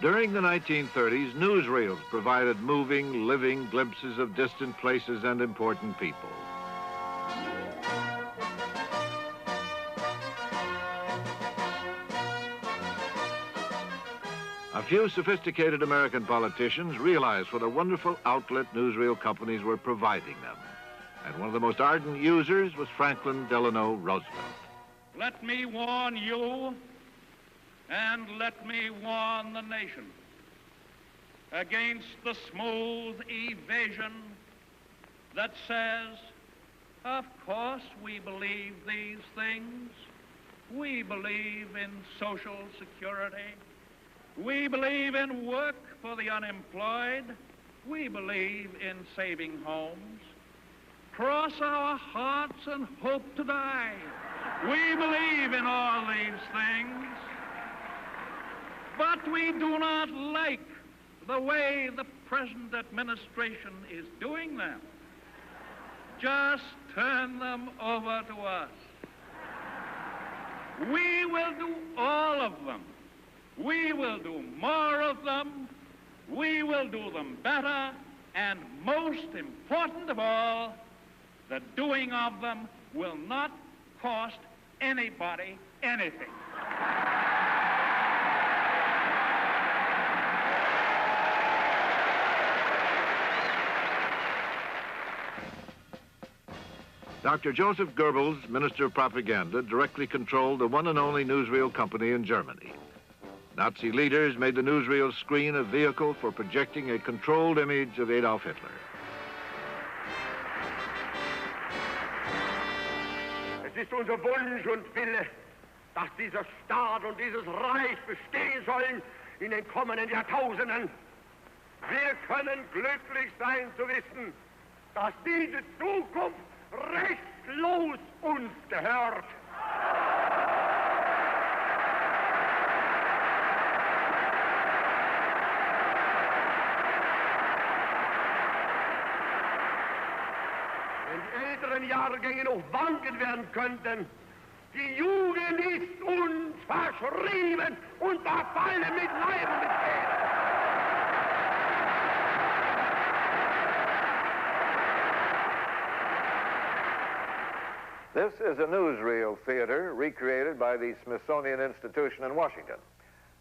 During the 1930s, newsreels provided moving, living glimpses of distant places and important people. A few sophisticated American politicians realized what a wonderful outlet newsreel companies were providing them. And one of the most ardent users was Franklin Delano Roosevelt. Let me warn you, and let me warn the nation against the smooth evasion that says, of course we believe these things. We believe in social security. We believe in work for the unemployed. We believe in saving homes. Cross our hearts and hope to die. We believe in all these things. But we do not like the way the present administration is doing them. Just turn them over to us. We will do all of them. We will do more of them. We will do them better. And most important of all, the doing of them will not cost anybody anything. Dr. Joseph Goebbels, Minister of Propaganda, directly controlled the one and only newsreel company in Germany. Nazi leaders made the newsreel screen a vehicle for projecting a controlled image of Adolf Hitler. Es ist unser Wunsch und Wille, dass dieser Staat und dieses Reich bestehen sollen in den kommenden Jahrtausenden. Wir können glücklich sein zu wissen, dass diese Zukunft restlos uns gehört. Wenn die älteren Jahrgänge noch wanken werden könnten, die Jugend ist uns verschrieben und verfallen mit Leib und mit Seele. This is a newsreel theater recreated by the Smithsonian Institution in Washington.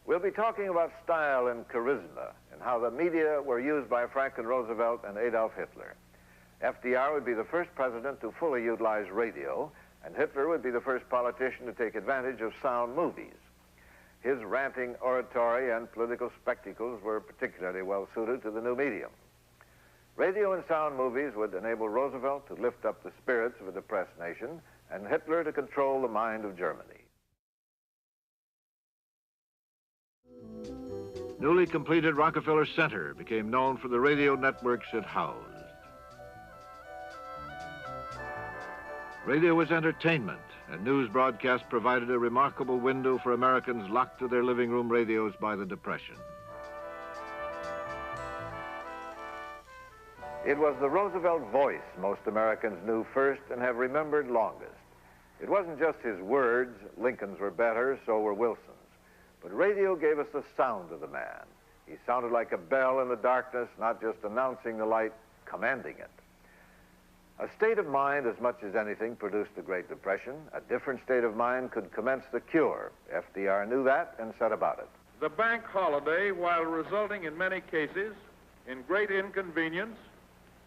We'll be talking about style and charisma and how the media were used by Franklin Roosevelt and Adolf Hitler. FDR would be the first president to fully utilize radio, and Hitler would be the first politician to take advantage of sound movies. His ranting oratory and political spectacles were particularly well suited to the new medium. Radio and sound movies would enable Roosevelt to lift up the spirits of a depressed nation and Hitler to control the mind of Germany. Newly completed Rockefeller Center became known for the radio networks it housed. Radio was entertainment, and news broadcasts provided a remarkable window for Americans locked to their living room radios by the Depression. It was the Roosevelt voice most Americans knew first and have remembered longest. It wasn't just his words. Lincoln's were better, so were Wilson's. But radio gave us the sound of the man. He sounded like a bell in the darkness, not just announcing the light, commanding it. A state of mind, as much as anything, produced the Great Depression. A different state of mind could commence the cure. FDR knew that and set about it. The bank holiday, while resulting in many cases in great inconvenience,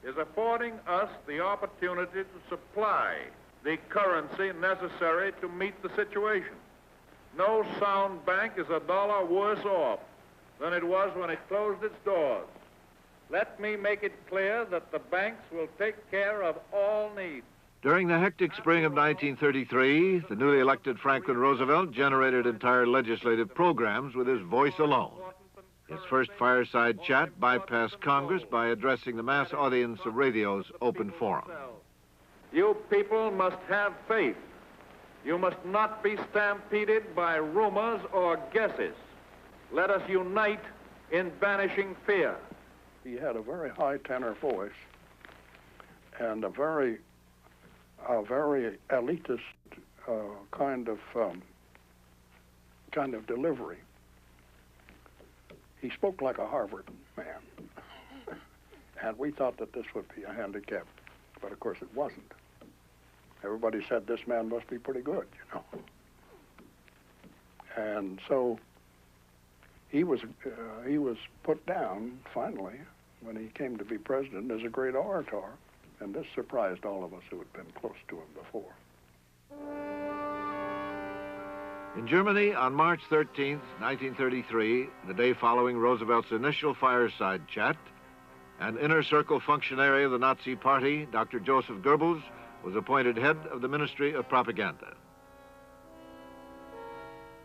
is affording us the opportunity to supply the currency necessary to meet the situation. No sound bank is a dollar worse off than it was when it closed its doors. Let me make it clear that the banks will take care of all needs. During the hectic spring of 1933, the newly elected Franklin Roosevelt generated entire legislative programs with his voice alone. His first fireside chat bypassed Congress by addressing the mass audience of radio's open forum. You people must have faith. You must not be stampeded by rumors or guesses. Let us unite in banishing fear. He had a very high tenor voice and a very elitist kind of delivery. he spoke like a Harvard man. And we thought that this would be a handicap, but of course it wasn't. Everybody said this man must be pretty good, you know. And so he was put down finally when he came to be president as a great orator, and this surprised all of us who had been close to him before. In Germany, on March 13th, 1933, the day following Roosevelt's initial fireside chat, an inner circle functionary of the Nazi Party, Dr. Joseph Goebbels, was appointed head of the Ministry of Propaganda.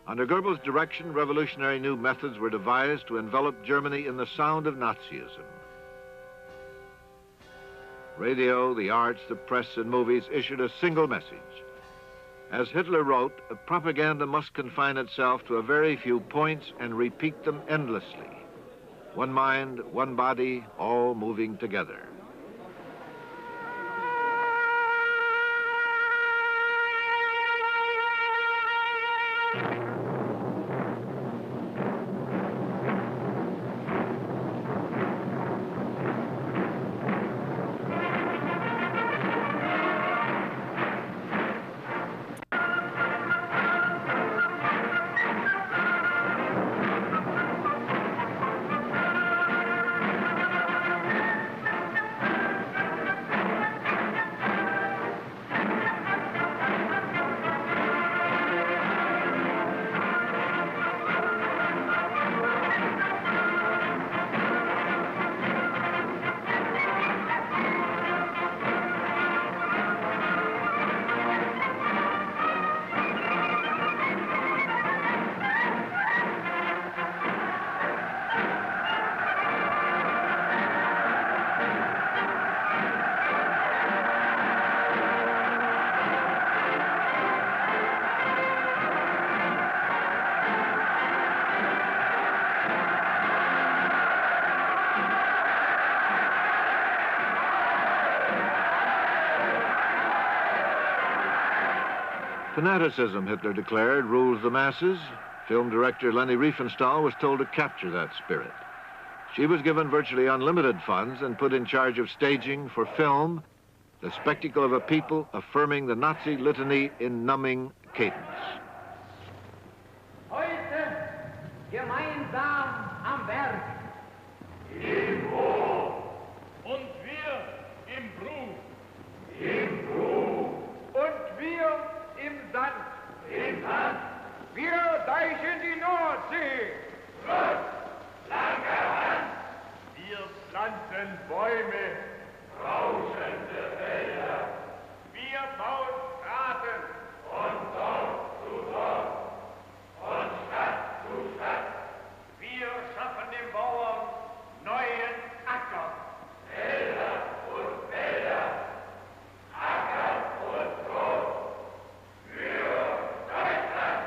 Under Goebbels' direction, revolutionary new methods were devised to envelop Germany in the sound of Nazism. Radio, the arts, the press, and movies issued a single message. As Hitler wrote, propaganda must confine itself to a very few points and repeat them endlessly. One mind, one body, all moving together. Fanaticism, Hitler declared, rules the masses. Film director Leni Riefenstahl was told to capture that spirit. She was given virtually unlimited funds and put in charge of staging for film the spectacle of a people affirming the Nazi litany in numbing cadence. Heute gemeinsam am Werk. Im Hof. Und wir im Brut. Im Brut. Und wir im Sand. Im Sand. Wir deichen die Nordsee. Rück. Lange Hand. Wir pflanzen Bäume. Rauschende Felder. Wir bauen Straßen. Von Dorf zu Dorf. Von Stadt zu Stadt. Wir schaffen dem Bauern neuen Acker. Felder und Felder. Acker und Brot. Für Deutschland.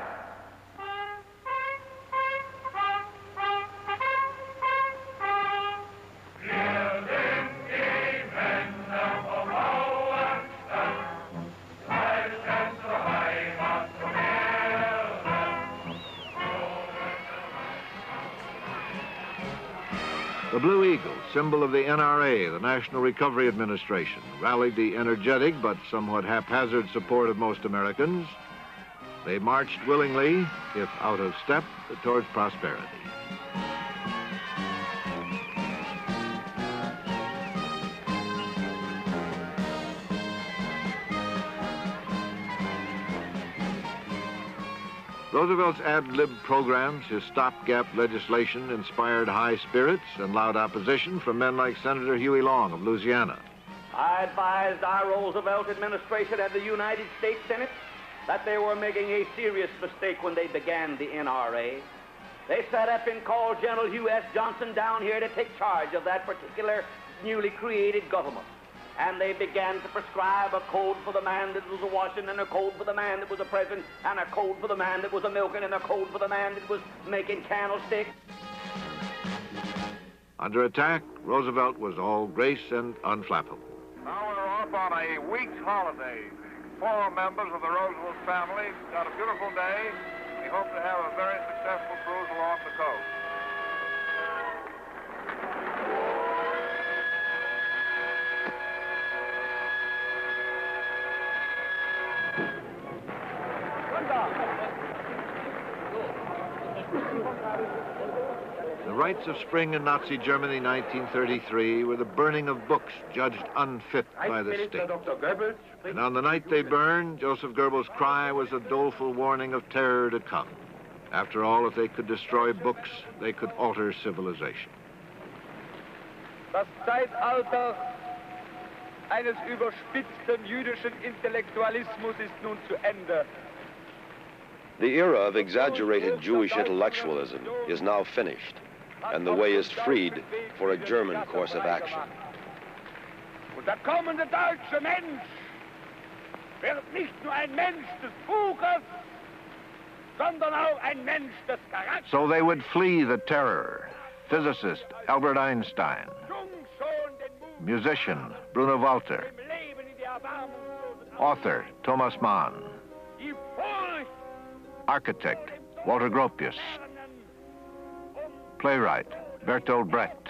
Wir sind die Männer vom Bauernstand. Deutschland zur Heimat, zum Erben. The Blue Eagle, symbol of the NRA, the National Recovery Administration, rallied the energetic but somewhat haphazard support of most Americans. They marched willingly, if out of step, towards prosperity. Roosevelt's ad-lib programs, his stopgap legislation, inspired high spirits and loud opposition from men like Senator Huey Long of Louisiana. I advised our Roosevelt administration and the United States Senate that they were making a serious mistake when they began the NRA. They set up and called General Hugh S. Johnson down here to take charge of that particular newly created government. And they began to prescribe a code for the man that was a washing, and a code for the man that was a pressing, and a code for the man that was a milking, and a code for the man that was making candlesticks. Under attack, Roosevelt was all grace and unflappable. Now we're off on a week's holiday. 4 members of the Roosevelt family got a beautiful day. We hope to have a very successful cruise along the coast. The rites of spring in Nazi Germany 1933 were the burning of books judged unfit by the state. And on the night they burned, Joseph Goebbels' cry was a doleful warning of terror to come. After all, if they could destroy books, they could alter civilization. Das Zeitalter eines überspitzten jüdischen Intellektualismus ist nun zu Ende. The era of exaggerated Jewish intellectualism is now finished, and the way is freed for a German course of action. Und der kommende deutsche Mensch wird nicht nur ein Mensch des Buches, sondern auch ein Mensch des Charakters. So they would flee the terror. Physicist Albert Einstein, musician Bruno Walter, author Thomas Mann, architect Walter Gropius, playwright Bertolt Brecht,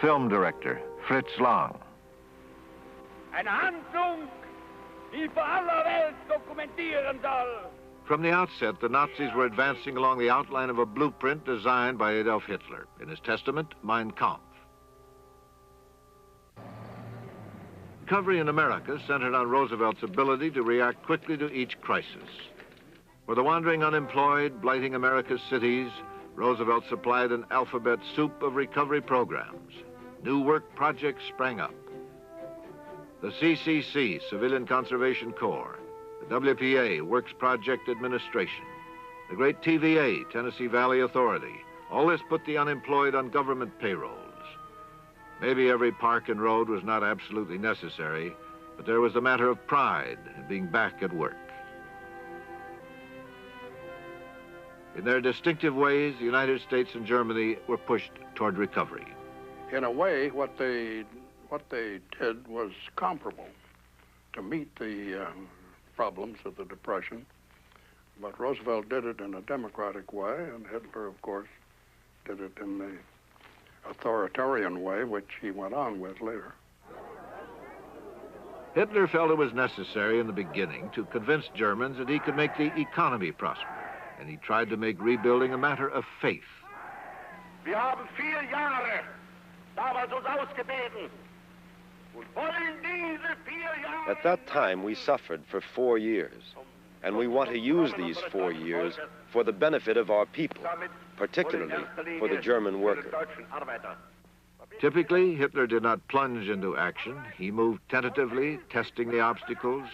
film director Fritz Lang. Eine Handlung, die vor aller Welt dokumentieren soll. From the outset, the Nazis were advancing along the outline of a blueprint designed by Adolf Hitler in his testament, Mein Kampf. Recovery in America centered on Roosevelt's ability to react quickly to each crisis. For the wandering unemployed, blighting America's cities, Roosevelt supplied an alphabet soup of recovery programs. New work projects sprang up. The CCC, Civilian Conservation Corps, the WPA, Works Project Administration, the great TVA, Tennessee Valley Authority, all this put the unemployed on government payrolls. Maybe every park and road was not absolutely necessary, but there was a matter of pride in being back at work. In their distinctive ways, the United States and Germany were pushed toward recovery. In a way, what they did was comparable to meet the problems of the Depression, but Roosevelt did it in a democratic way, and Hitler, of course, did it in the authoritarian way, which he went on with later. Hitler felt it was necessary in the beginning to convince Germans that he could make the economy prosper, and he tried to make rebuilding a matter of faith. Wir haben 4 Jahre damals uns ausgebeten. At that time, we suffered for 4 years, and we want to use these 4 years for the benefit of our people, particularly for the German worker. Typically, Hitler did not plunge into action. He moved tentatively, testing the obstacles.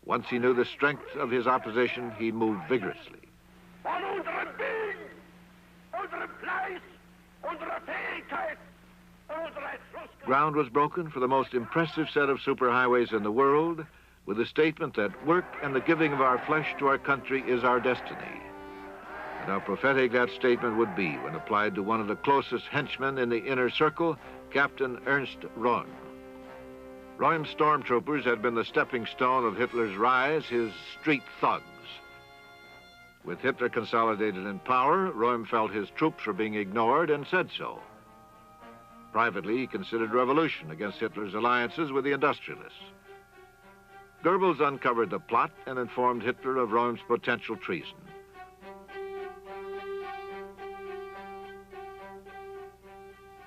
Once he knew the strength of his opposition, he moved vigorously. Ground was broken for the most impressive set of superhighways in the world, with the statement that work and the giving of our flesh to our country is our destiny. And how prophetic that statement would be when applied to one of the closest henchmen in the inner circle, Captain Ernst Röhm. Röhm's stormtroopers had been the stepping stone of Hitler's rise, his street thugs. With Hitler consolidated in power, Röhm felt his troops were being ignored and said so. Privately, he considered revolution against Hitler's alliances with the industrialists. Goebbels uncovered the plot and informed Hitler of Röhm's potential treason.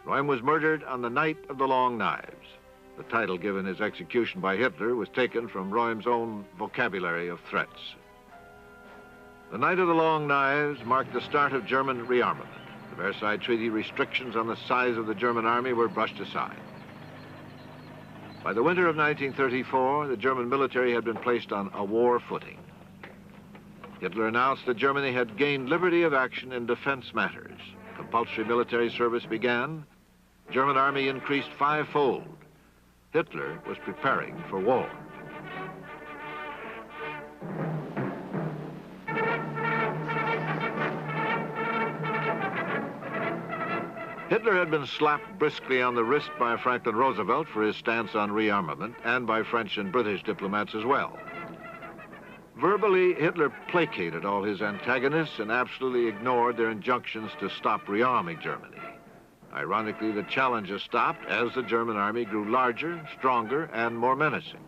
Röhm was murdered on the night of the Long Knives. The title given his execution by Hitler was taken from Röhm's own vocabulary of threats. The night of the Long Knives marked the start of German rearmament. The Versailles Treaty restrictions on the size of the German army were brushed aside. By the winter of 1934, the German military had been placed on a war footing. Hitler announced that Germany had gained liberty of action in defense matters. Compulsory military service began. German army increased 5-fold. Hitler was preparing for war. Hitler had been slapped briskly on the wrist by Franklin Roosevelt for his stance on rearmament, and by French and British diplomats as well. Verbally, Hitler placated all his antagonists and absolutely ignored their injunctions to stop rearming Germany. Ironically, the challenges stopped as the German army grew larger, stronger, and more menacing.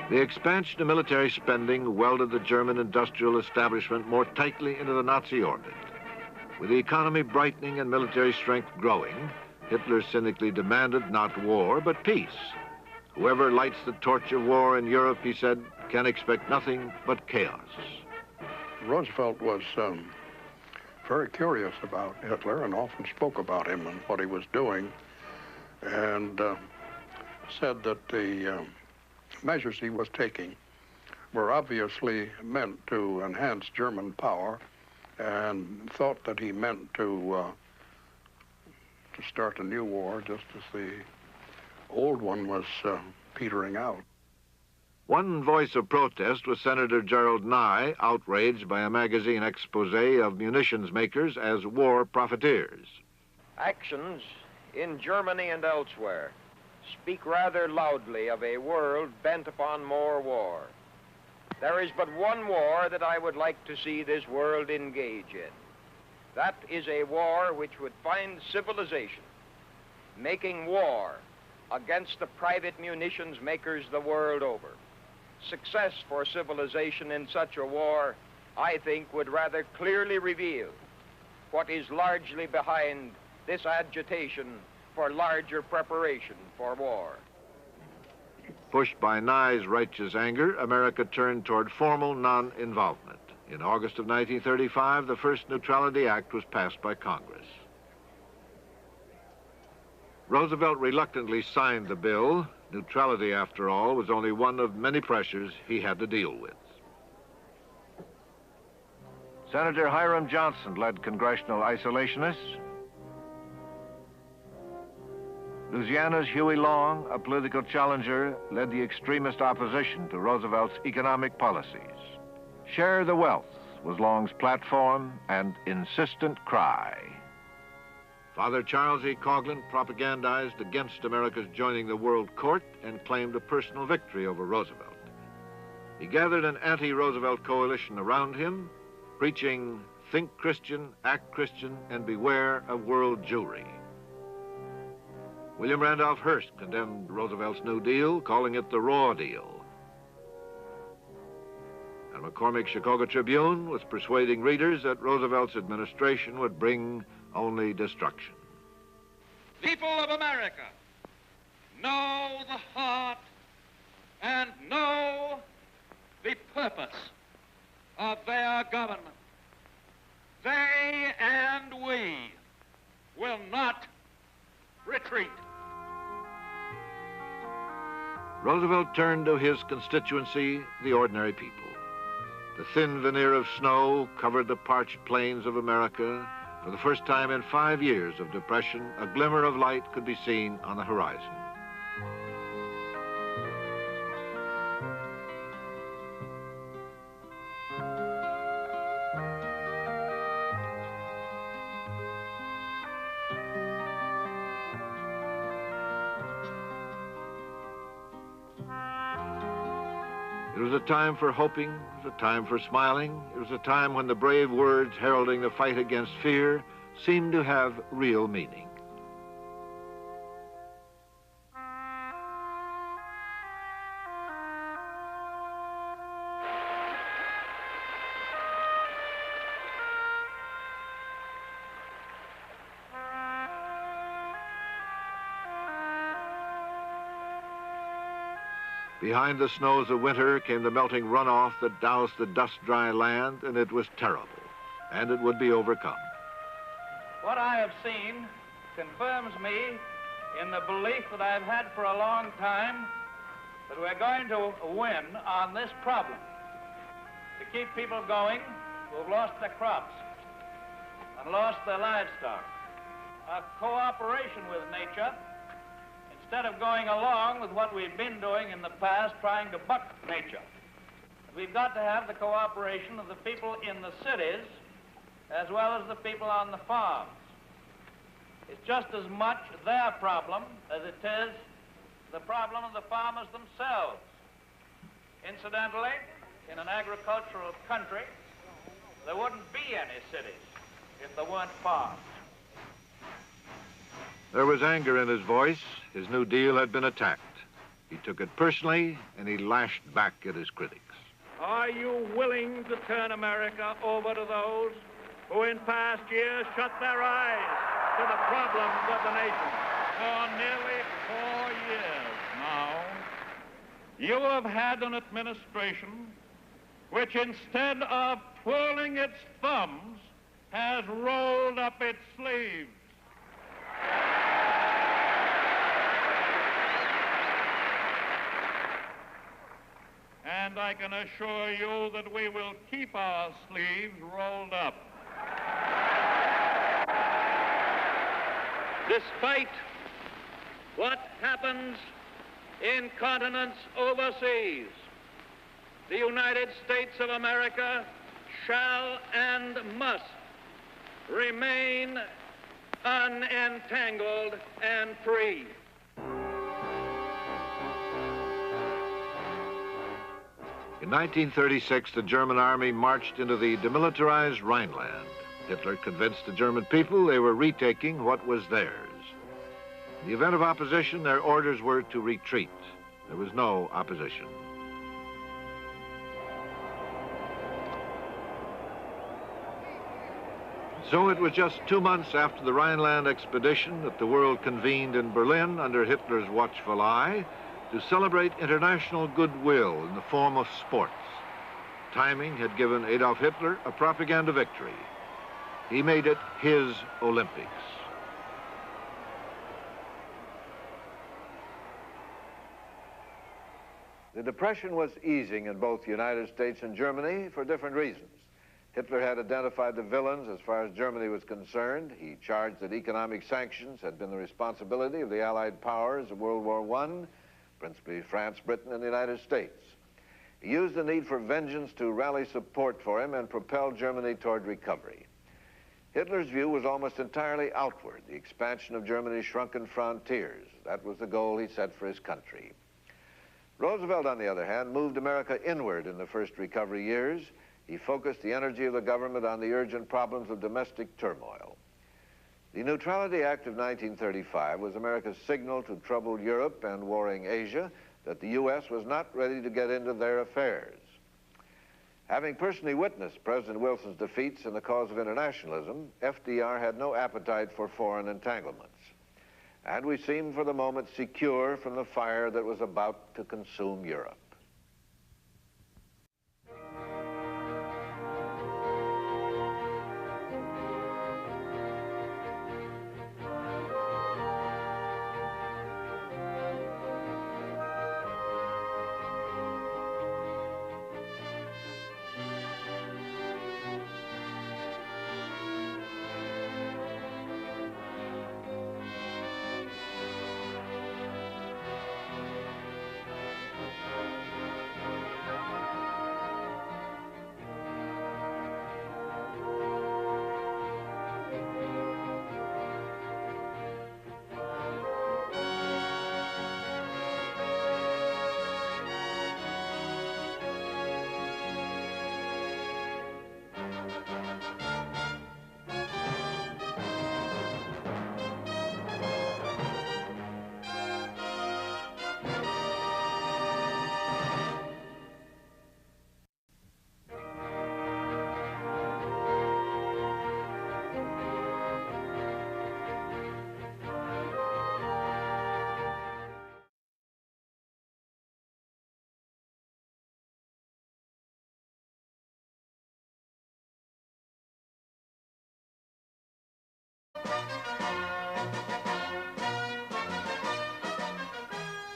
The expansion of military spending welded the German industrial establishment more tightly into the Nazi orbit. With the economy brightening and military strength growing, Hitler cynically demanded not war, but peace. Whoever lights the torch of war in Europe, he said, can expect nothing but chaos. Roosevelt was very curious about Hitler and often spoke about him and what he was doing, and said that the measures he was taking were obviously meant to enhance German power, and thought that he meant to start a new war just as the old one was petering out. One voice of protest was Senator Gerald Nye, outraged by a magazine expose of munitions makers as war profiteers. Actions in Germany and elsewhere speak rather loudly of a world bent upon more war. There is but one war that I would like to see this world engage in. That is a war which would find civilization making war against the private munitions makers the world over. Success for civilization in such a war, I think, would rather clearly reveal what is largely behind this agitation for larger preparation for war. Pushed by Nye's righteous anger, America turned toward formal non-involvement. In August of 1935, the first Neutrality Act was passed by Congress. Roosevelt reluctantly signed the bill. Neutrality, after all, was only one of many pressures he had to deal with. Senator Hiram Johnson led congressional isolationists. Louisiana's Huey Long, a political challenger, led the extremist opposition to Roosevelt's economic policies. Share the wealth was Long's platform and insistent cry. Father Charles E. Coughlin propagandized against America's joining the World Court and claimed a personal victory over Roosevelt. He gathered an anti-Roosevelt coalition around him, preaching, think Christian, act Christian, and beware of world Jewry. William Randolph Hearst condemned Roosevelt's New Deal, calling it the Raw Deal. And McCormick's Chicago Tribune was persuading readers that Roosevelt's administration would bring only destruction. People of America, know the heart and know the purpose of their government. They and we will not retreat. Roosevelt turned to his constituency, the ordinary people. The thin veneer of snow covered the parched plains of America. For the first time in 5 years of depression, a glimmer of light could be seen on the horizon. It was a time for hoping, it was a time for smiling, it was a time when the brave words heralding the fight against fear seemed to have real meaning. Behind the snows of winter came the melting runoff that doused the dust-dry land, and it was terrible, and it would be overcome. What I have seen confirms me in the belief that I've had for a long time that we're going to win on this problem. To keep people going who've lost their crops and lost their livestock. A cooperation with nature, instead of going along with what we've been doing in the past, trying to buck nature. We've got to have the cooperation of the people in the cities as well as the people on the farms. It's just as much their problem as it is the problem of the farmers themselves. Incidentally, in an agricultural country, there wouldn't be any cities if there weren't farms. There was anger in his voice. His New Deal had been attacked. He took it personally, and he lashed back at his critics. Are you willing to turn America over to those who in past years shut their eyes to the problems of the nation? For nearly 4 years now, you have had an administration which, instead of twirling its thumbs, has rolled up its sleeves. And I can assure you that we will keep our sleeves rolled up. Despite what happens in continents overseas, the United States of America shall and must remain unentangled and free. In 1936, the German army marched into the demilitarized Rhineland. Hitler convinced the German people they were retaking what was theirs. In the event of opposition, their orders were to retreat. There was no opposition. So it was just 2 months after the Rhineland expedition that the world convened in Berlin under Hitler's watchful eye to celebrate international goodwill in the form of sports. Timing had given Adolf Hitler a propaganda victory. He made it his Olympics. The Depression was easing in both the United States and Germany for different reasons. Hitler had identified the villains as far as Germany was concerned. He charged that economic sanctions had been the responsibility of the Allied powers of World War I, principally France, Britain, and the United States. He used the need for vengeance to rally support for him and propel Germany toward recovery. Hitler's view was almost entirely outward, the expansion of Germany's shrunken frontiers. That was the goal he set for his country. Roosevelt, on the other hand, moved America inward in the first recovery years. He focused the energy of the government on the urgent problems of domestic turmoil. The Neutrality Act of 1935 was America's signal to troubled Europe and warring Asia that the U.S. was not ready to get into their affairs. Having personally witnessed President Wilson's defeats in the cause of internationalism, FDR had no appetite for foreign entanglements. And we seemed for the moment secure from the fire that was about to consume Europe.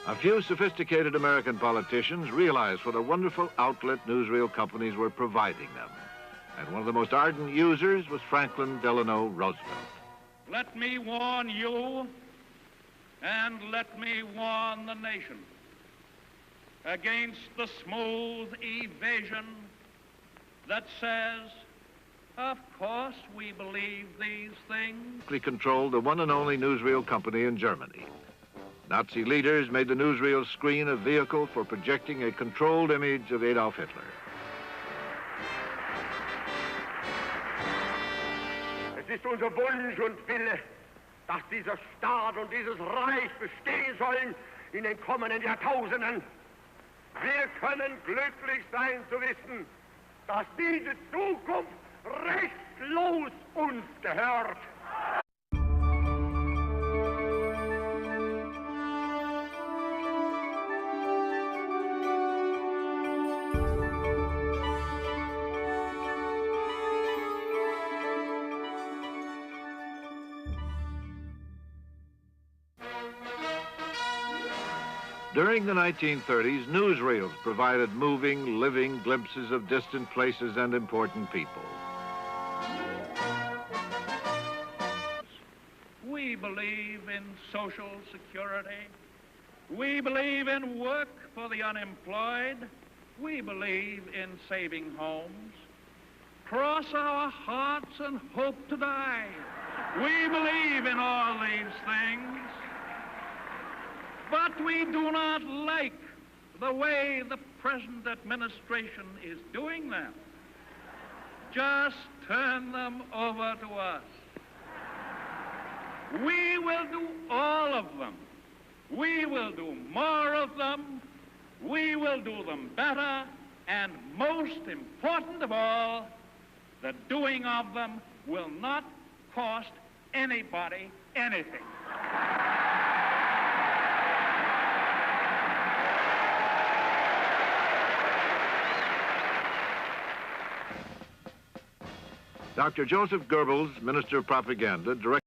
A few sophisticated American politicians realized what a wonderful outlet newsreel companies were providing them. And one of the most ardent users was Franklin Delano Roosevelt. Let me warn you, and let me warn the nation, against the smooth evasion that says, of course we believe these things. He controlled the one and only newsreel company in Germany. Nazi leaders made the newsreel screen a vehicle for projecting a controlled image of Adolf Hitler. Es ist unser Wunsch und Wille, dass dieser Staat und dieses Reich bestehen sollen in den kommenden Jahrtausenden. Wir können glücklich sein zu wissen, dass diese Zukunft restlos uns gehört. During the 1930s, newsreels provided moving, living glimpses of distant places and important people. We believe in social security. We believe in work for the unemployed. We believe in saving homes. Cross our hearts and hope to die. We believe in all these things. But we do not like the way the present administration is doing them. Just turn them over to us. We will do all of them. We will do more of them. We will do them better. And most important of all, the doing of them will not cost anybody anything. Dr. Joseph Goebbels, Minister of Propaganda, directed